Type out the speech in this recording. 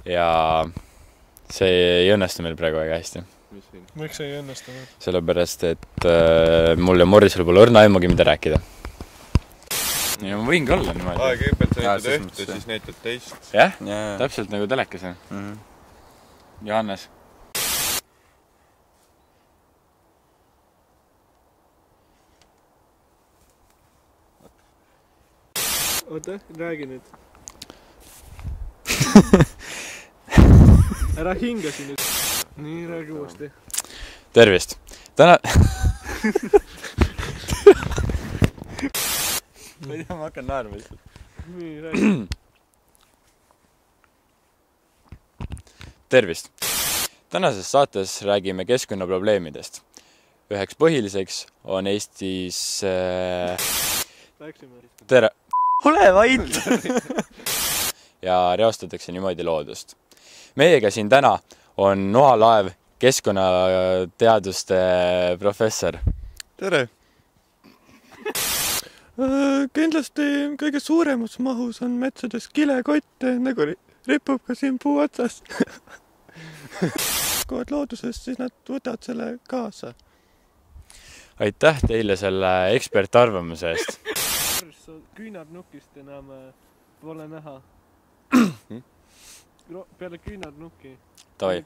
ja see ei õnnestu meil praegu väga hästi. Miks ei õnnestunud? Sellepärast, et mul ja Morrisel pole õrna aimugi, mida rääkida. Ja ma võin ka olla niimoodi. Kõigepealt sa näitad ühte, siis näitad teist. Jah? Täpselt nagu telekas. Johannes. Oota, räägi nüüd. Ära hingasin nüüd. Nii, räägi uuesti. Tervist. Täna... Ma ei tea, ma hakkan naerma lihtsalt. Nii, räägi. Tervist. Tänases saates räägime keskkonnaprobleemidest. Üheks põhiliseks on Eestis... Tere... Ole vait! Ja reostatakse niimoodi loodust. Meiega siin täna on Noa Laev, keskkonnateaduste professor. Tere! Kindlasti kõige suuremas mahus on metsades kilekott, nagu ripub ka siin puu otsast. Kui oled looduses, siis nad võtavad selle kaasa. Aitäh teile selle ekspertarvamuse eest. Küünarnukist enam pole näha. Peale küünarnuki. Toi.